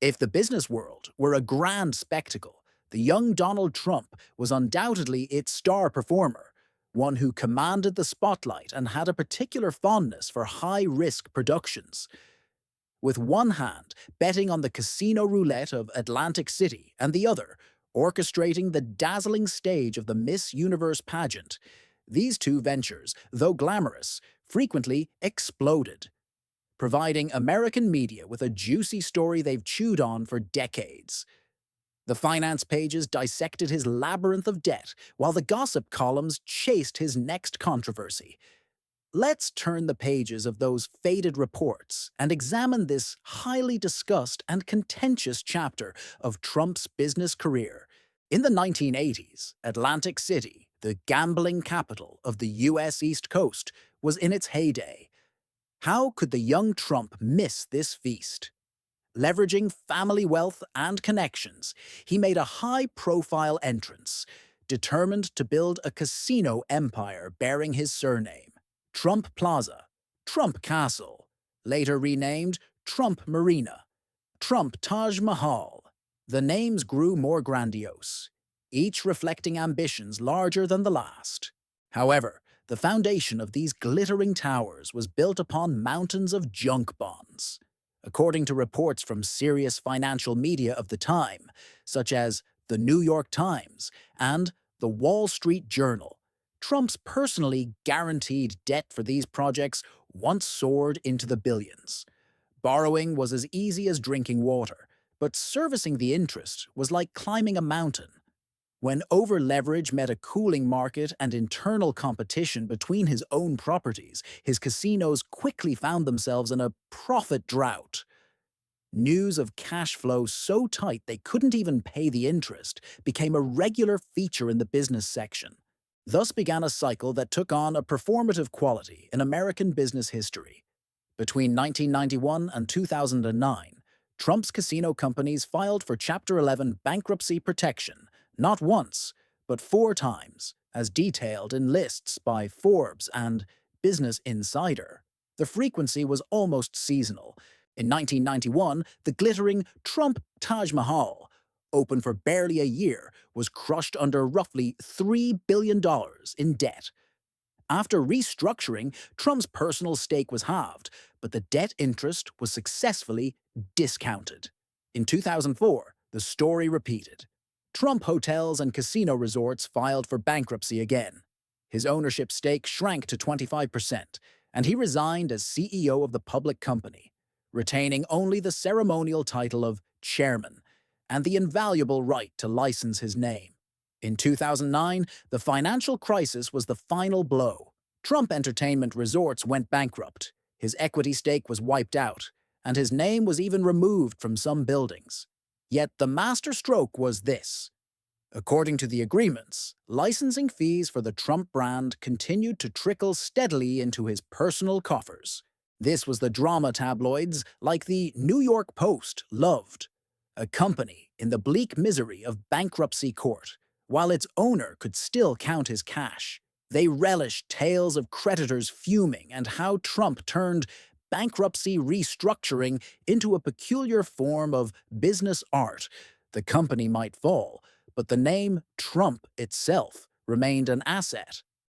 If the business world were a grand spectacle, the young Donald Trump was undoubtedly its star performer, one who commanded the spotlight and had a particular fondness for high-risk productions. With one hand betting on the casino roulette of Atlantic City and the other orchestrating the dazzling stage of the Miss Universe pageant, these two ventures, though glamorous, frequently exploded, providing American media with a juicy story they've chewed on for decades. The finance pages dissected his labyrinth of debt, while the gossip columns chased his next controversy. Let's turn the pages of those faded reports and examine this highly discussed and contentious chapter of Trump's business career. In the 1980s, Atlantic City, the gambling capital of the U.S. East Coast, was in its heyday. How could the young Trump miss this feast? Leveraging family wealth and connections, he made a high-profile entrance, determined to build a casino empire bearing his surname. Trump Plaza, Trump Castle, later renamed Trump Marina, Trump Taj Mahal. The names grew more grandiose, each reflecting ambitions larger than the last. However, the foundation of these glittering towers was built upon mountains of junk bonds. According to reports from serious financial media of the time, such as the New York Times and the Wall Street Journal, Trump's personally guaranteed debt for these projects once soared into the billions. Borrowing was as easy as drinking water, but servicing the interest was like climbing a mountain. When over-leverage met a cooling market and internal competition between his own properties, his casinos quickly found themselves in a profit drought. News of cash flow so tight they couldn't even pay the interest became a regular feature in the business section. Thus began a cycle that took on a performative quality in American business history. Between 1991 and 2009, Trump's casino companies filed for Chapter 11 bankruptcy protection, not once, but 4 times, as detailed in lists by Forbes and Business Insider. The frequency was almost seasonal. In 1991, the glittering Trump Taj Mahal, open for barely a year, was crushed under roughly $3 billion in debt. After restructuring, Trump's personal stake was halved, but the debt interest was successfully discounted. In 2004, the story repeated. Trump hotels and casino resorts filed for bankruptcy again. His ownership stake shrank to 25%, and he resigned as CEO of the public company, retaining only the ceremonial title of chairman and the invaluable right to license his name. In 2009, the financial crisis was the final blow. Trump Entertainment Resorts went bankrupt, his equity stake was wiped out, and his name was even removed from some buildings. Yet the masterstroke was this. According to the agreements, licensing fees for the Trump brand continued to trickle steadily into his personal coffers. This was the drama tabloids like the New York Post loved. A company in the bleak misery of bankruptcy court, while its owner could still count his cash. They relished tales of creditors fuming and how Trump turned bankruptcy restructuring into a peculiar form of business art. The company might fall, but the name Trump itself remained an asset.